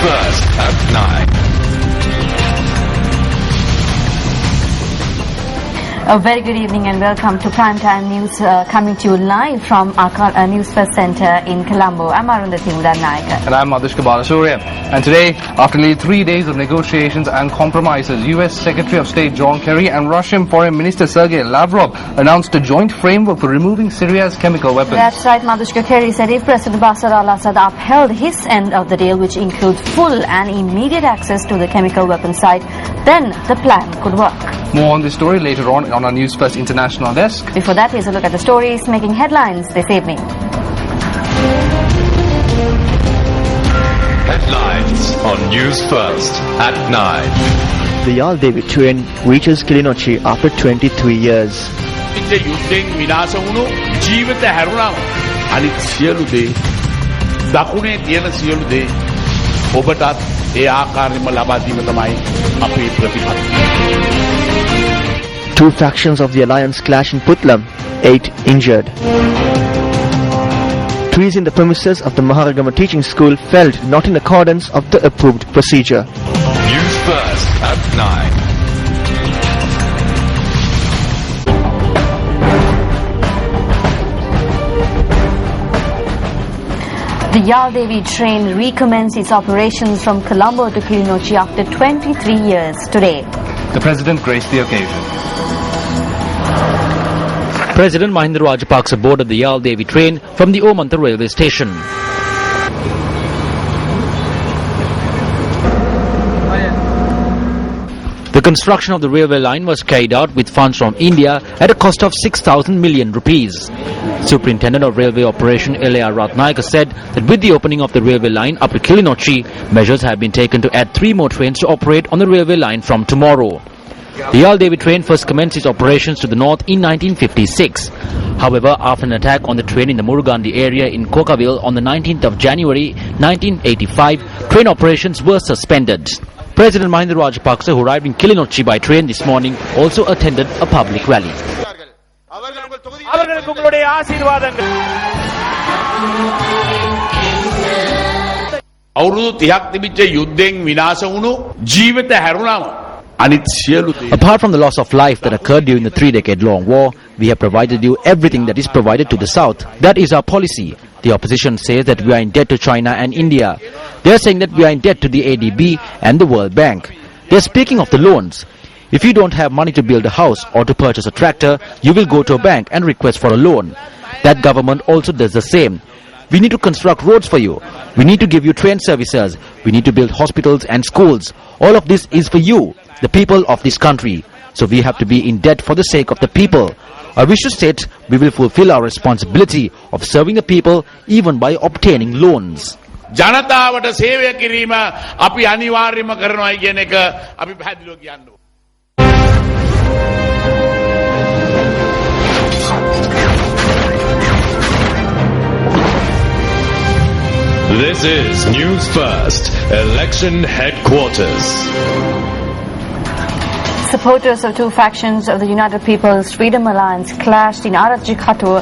First at 9. A very good evening and welcome to Primetime News coming to you live from our News First Centre in Colombo. I'm Arundhati Udanayaka. And I'm Madhushka Balasuriya. And today, after nearly 3 days of negotiations and compromises, US Secretary of State John Kerry and Russian Foreign Minister Sergei Lavrov announced a joint framework for removing Syria's chemical weapons. That's right, Madhushka. Kerry said if President Bashar al-Assad upheld his end of the deal, which includes full and immediate access to the chemical weapon site, then the plan could work. More on this story later on our News First International desk. Before that, here's a look at the stories making headlines this evening. Headlines on News First at 9. The Yal-Devi train reaches Kilinochchi after 23 years. යුද්ධෙන් විනාශ වුණු ජීවිත හැරුණාම අනිත් සියලු දේ දකුණේ තියෙන සියලු දේ ඔබටත් ඒ ආකාරයෙන්ම ලබා දීම තමයි අපේ ප්‍රතිපත්තිය. Two factions of the alliance clash in Putlam, 8 injured. Trees in the premises of the Maharagama Teaching School felled not in accordance of the approved procedure. News First at 9. The Yal-Devi train recommenced its operations from Colombo to Kilinochchi after 23 years today. The President graced the occasion. President Mahinda Rajapaksa boarded the Yal-Devi train from the Omantha railway station. The construction of the railway line was carried out with funds from India at a cost of 6,000 million rupees. Superintendent of Railway Operation L.A.R. Ratnayaka said that with the opening of the railway line up to Kilinochchi, measures have been taken to add 3 more trains to operate on the railway line from tomorrow. The Yal-Devi train first commenced its operations to the north in 1956. However, after an attack on the train in the Murugandi area in Kokaville on the 19th of January 1985, train operations were suspended. President Mahinda Rajapaksa, who arrived in Kilinochchi by train this morning, also attended a public rally. අවුරුදු 30ක් තිබිච්ච යුද්ධෙන් විනාශ වුණු ජීවිත හැරුණාම අනිත් සියලු දේ Apart from the loss of life that occurred during the 3-decade-long war, we have provided you everything that is provided to the South. That is our policy. The opposition says that we are in debt to China and India. They are saying that we are in debt to the ADB and the World Bank. They are speaking of the loans. If you don't have money to build a house or to purchase a tractor, you will go to a bank and request for a loan. That government also does the same. We need to construct roads for you. We need to give you train services. We need to build hospitals and schools. All of this is for you, the people of this country. So we have to be in debt for the sake of the people. I wish to state we will fulfill our responsibility of serving the people even by obtaining loans. ජනතාවට සේවය කිරීම අපි අනිවාර්යයෙන්ම කරනවා කියන එක අපි පැහැදිලිව කියන්න ඕනේ. This is News First, Election Headquarters. Supporters of two factions of the United People's Freedom Alliance clashed in Arachikhatur,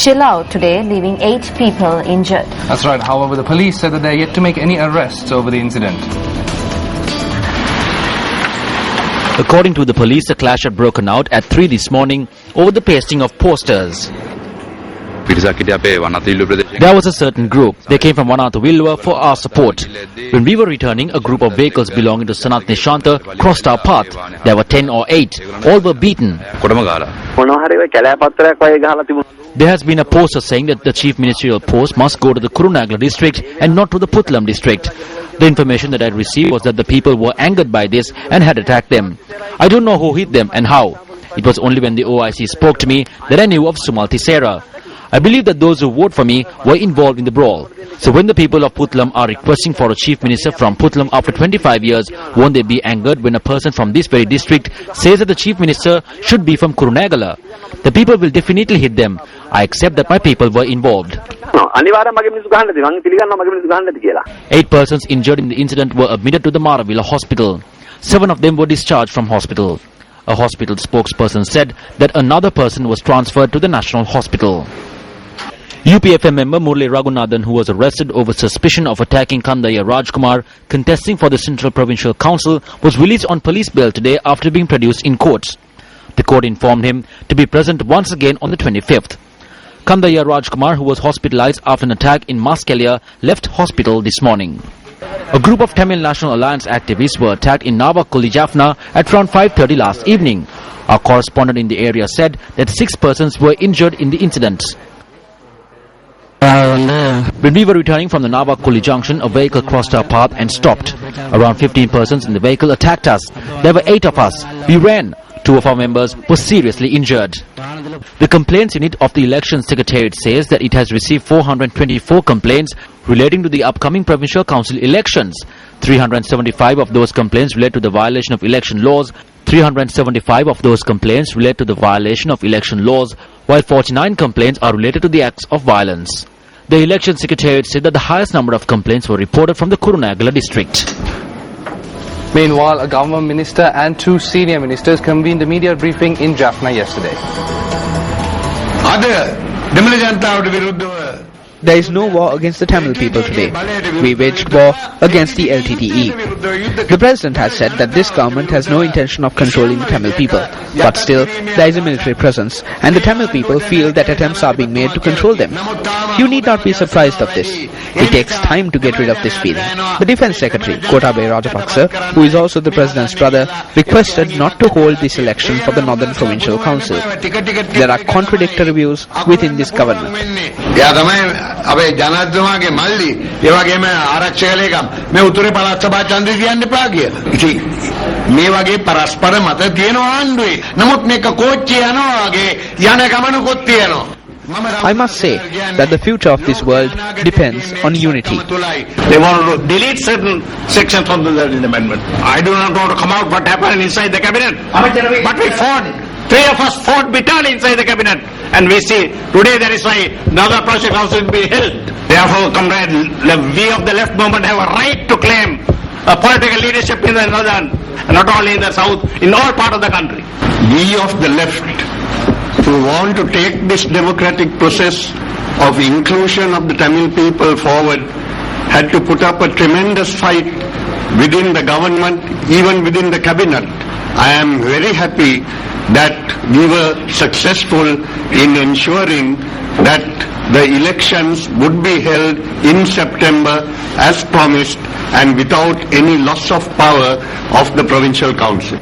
Chilao today, leaving 8 people injured. That's right. However, the police said that they are yet to make any arrests over the incident. According to the police, a clash had broken out at 3 this morning over the pasting of posters. There was a certain group. They came from Wanathavilluwa for our support. When we were returning, a group of vehicles belonging to Sanat Nishanta crossed our path. There were 10 or 8. All were beaten. There has been a poster saying that the chief ministerial post must go to the Kurunegala district and not to the Putlam district. The information that I received was that the people were angered by this and had attacked them. I don't know who hit them and how. It was only when the OIC spoke to me that I knew of Sumal Tisera. I believe that those who vote for me were involved in the brawl. So when the people of Putlam are requesting for a chief minister from Putlam after 25 years, won't they be angered when a person from this very district says that the chief minister should be from Kurunegala? The people will definitely hit them. I accept that my people were involved. 8 persons injured in the incident were admitted to the Maravilla hospital. 7 of them were discharged from hospital. A hospital spokesperson said that another person was transferred to the National Hospital. UPFM member Murli Raghunathan, who was arrested over suspicion of attacking Kandaya Rajkumar contesting for the Central Provincial Council, was released on police bail today after being produced in court. The court informed him to be present once again on the 25th. Kandaya Rajkumar, who was hospitalized after an attack in Maskelia, left hospital this morning. A group of Tamil National Alliance activists were attacked in Navakuli Jaffna at around 5:30 last evening. Our correspondent in the area said that 6 persons were injured in the incident. When we were returning from the Navakuli junction, a vehicle crossed our path and stopped. Around 15 persons in the vehicle attacked us. There were 8 of us. We ran. 2 of our members were seriously injured. The complaints unit of the Election Secretariat says that it has received 424 complaints relating to the upcoming Provincial Council elections. 375 of those complaints relate to the violation of election laws. 375 of those complaints relate to the violation of election laws, while 49 complaints are related to the acts of violence. The Election Secretariat said that the highest number of complaints were reported from the Kurunegala district. Meanwhile, a government minister and 2 senior ministers convened a media briefing in Jaffna yesterday. There is no war against the Tamil people today. We waged war against the LTTE. The President has said that this government has no intention of controlling the Tamil people. But still, there is a military presence, and the Tamil people feel that attempts are being made to control them. You need not be surprised of this. It takes time to get rid of this feeling. The Defence Secretary, Gotabaya Rajapaksa, who is also the President's brother, requested not to hold this election for the Northern Provincial Council. There are contradictory views within this government. අපේ ජනාධිපතිතුමාගේ මල්ලි ඒ වගේම ආරක්ෂක ලේකම් මේ උතුරේ පළාත් සභා ඡන්දය කියන්න එපා කියලා. ඉතින් මේ වගේ පරස්පර මත තියෙන ආණ්ඩුවේ. නමුත් මේක කෝච්චිය යනවා වගේ යන ගමනකුත් තියෙනවා. I must say that the future of this world depends on unity. They want to delete certain sections from the 13th Amendment. I do not want to come out what happened inside the cabinet. But we fought. 3 of us fought bitterly inside the cabinet. And we see today there is why another Provincial Council will be held. Therefore, comrade, we of the left movement have a right to claim a political leadership in the northern, and not only in the south, in all parts of the country. We of the left who want to take this democratic process of inclusion of the Tamil people forward had to put up a tremendous fight within the government, even within the cabinet. I am very happy that we were successful in ensuring that the elections would be held in September as promised and without any loss of power of the Provincial Council.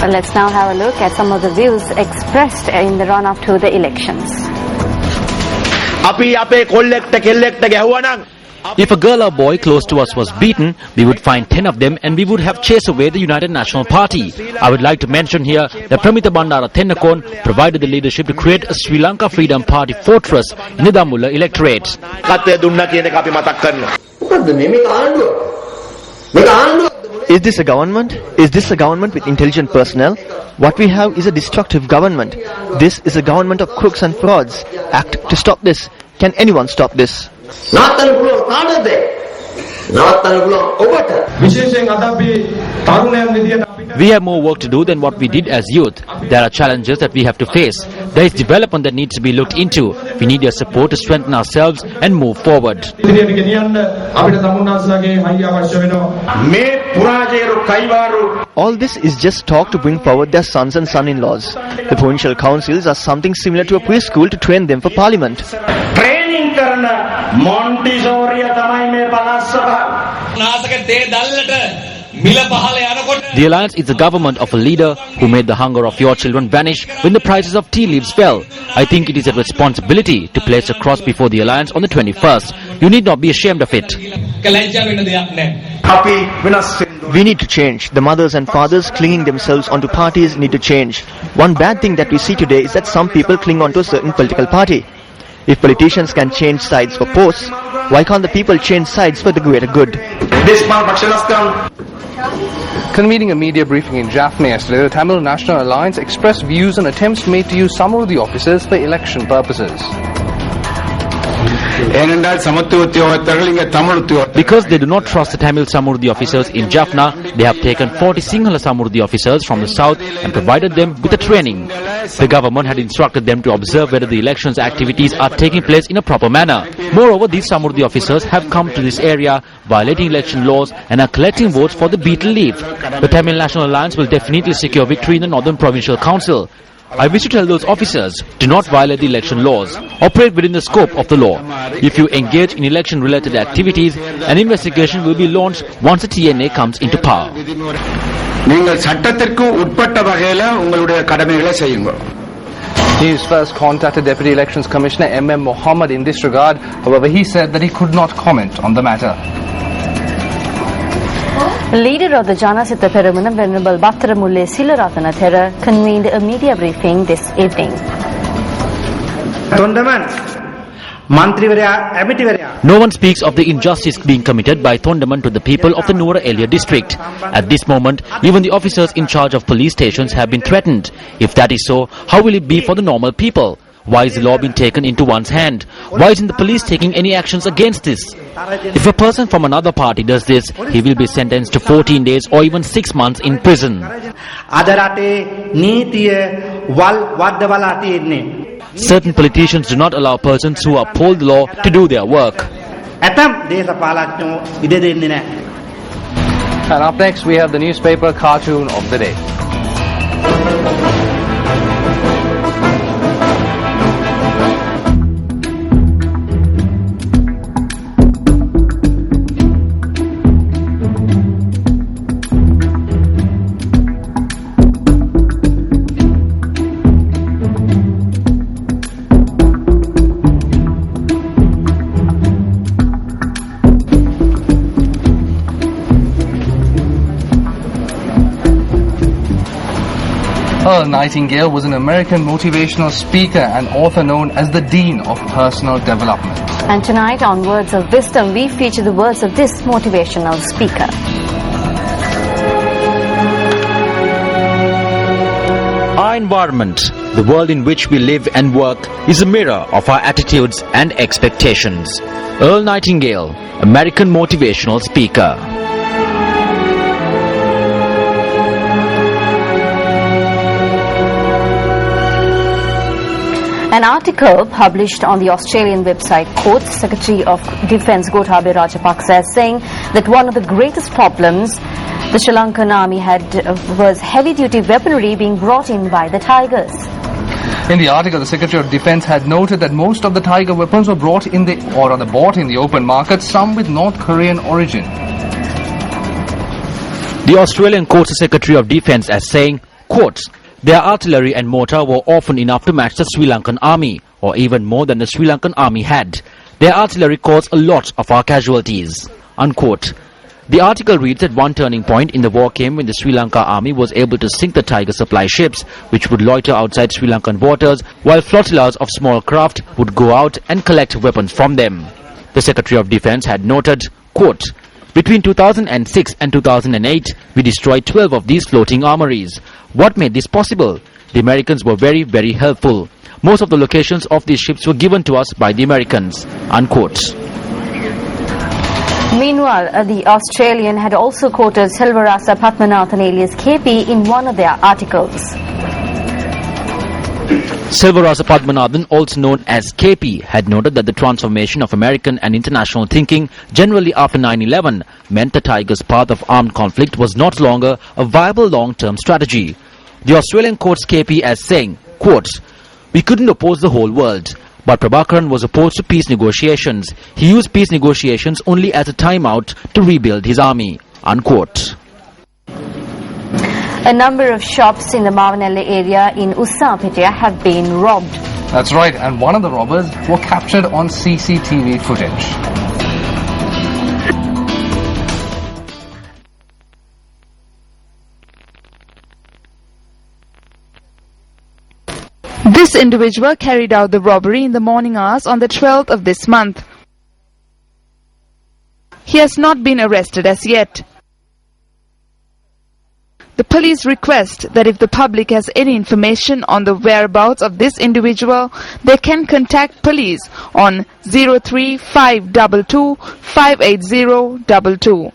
Well, let's now have a look at some of the views expressed in the run-up to the elections. If a girl or boy close to us was beaten, we would find 10 of them and we would have chased away the United National Party. I would like to mention here that Pramita Bandara Tennakon provided the leadership to create a Sri Lanka Freedom Party fortress in the Damula electorate. Is this a government? Is this a government with intelligent personnel? What we have is a destructive government. This is a government of crooks and frauds. Act to stop this. Can anyone stop this? We have more work to do than what we did as youth. There are challenges that we have to face. There is development that needs to be looked into. We need your support to strengthen ourselves and move forward. All this is just talk to bring forward their sons and son-in-laws. The provincial councils are something similar to a preschool to train them for parliament. The alliance is the government of a leader who made the hunger of your children vanish when the prices of tea leaves fell. I think it is a responsibility to place a cross before the alliance on the 21st. You need not be ashamed of it. We need to change. The mothers and fathers clinging themselves onto parties need to change. One bad thing that we see today is that some people cling onto a certain political party. If politicians can change sides for posts, why can't the people change sides for the greater good? Convening a media briefing in Jaffna yesterday, the Tamil National Alliance expressed views on attempts made to use some of the officers for election purposes. ஏனென்றால் சமத்துவ உத்தியோகத்தர்கள் இங்கே தமிழ் உத்தியோகத்தர்கள் Because they do not trust the Tamil Samurdhi officers in Jaffna, they have taken 40 Sinhala Samurdhi officers from the south and provided them with a training. The government had instructed them to observe whether the elections activities are taking place in a proper manner. Moreover, these Samurdhi officers have come to this area violating election laws and are collecting votes for the betel leaf. The Tamil National Alliance will definitely secure victory in the Northern Provincial Council. I wish to tell those officers, do not violate the election laws. Operate within the scope of the law. If you engage in election-related activities, an investigation will be launched once the TNA comes into power. நீங்கள் சட்டத்திற்கு உட்பட்ட வகையில உங்களுடைய கடமைகளை செய்யுங்க. News First contacted Deputy Elections Commissioner M.M. Mohammed in this regard. However, he said that he could not comment on the matter. Leader of the Janasita Peramuna, Venerable Bhattaramulle Silaratana Thera, convened a media briefing this evening. No one speaks of the injustice being committed by Thondaman to the people of the Nura Elia district. At this moment, even the officers in charge of police stations have been threatened. If that is so, how will it be for the normal people? Why is the law being taken into one's hand? Why isn't the police taking any actions against this? If a person from another party does this, he will be sentenced to 14 days or even 6 months in prison. Certain politicians do not allow persons who uphold the law to do their work. And up next, we have the newspaper cartoon of the day. Earl Nightingale was an American motivational speaker and author known as the Dean of Personal Development. And tonight on Words of Wisdom, we feature the words of this motivational speaker. Our environment, the world in which we live and work, is a mirror of our attitudes and expectations. Earl Nightingale, American motivational speaker. An article published on the Australian website quotes Secretary of Defence Gotabaya Rajapaksa as saying that one of the greatest problems the Sri Lankan army had was heavy-duty weaponry being brought in by the Tigers. In the article, the Secretary of Defence had noted that most of the Tiger weapons were bought in the open market, some with North Korean origin. The Australian quotes the Secretary of Defence as saying, quotes, "Their artillery and mortar were often enough to match the Sri Lankan army, or even more than the Sri Lankan army had. Their artillery caused a lot of our casualties." Unquote. The article reads that one turning point in the war came when the Sri Lanka army was able to sink the Tiger supply ships, which would loiter outside Sri Lankan waters, while flotillas of small craft would go out and collect weapons from them. The Secretary of Defence had noted, quote, "Between 2006 and 2008, we destroyed 12 of these floating armories. What made this possible? The Americans were very, very helpful. Most of the locations of these ships were given to us by the Americans." Unquote. Meanwhile, the Australian had also quoted Selvarasa Padmanathan alias KP in one of their articles. Selvarasa Padmanathan, also known as KP, had noted that the transformation of American and international thinking generally after 9/11 meant the Tiger's path of armed conflict was not longer a viable long-term strategy. The Australian quotes KP as saying, quotes, "We couldn't oppose the whole world, but Prabhakaran was opposed to peace negotiations. He used peace negotiations only as a timeout to rebuild his army." Unquote. A number of shops in the Mavanelle area in Ussapitiya have been robbed. That's right, and one of the robbers were captured on CCTV footage. This individual carried out the robbery in the morning hours on the 12th of this month. He has not been arrested as yet. The police request that if the public has any information on the whereabouts of this individual, they can contact police on 03522 58022.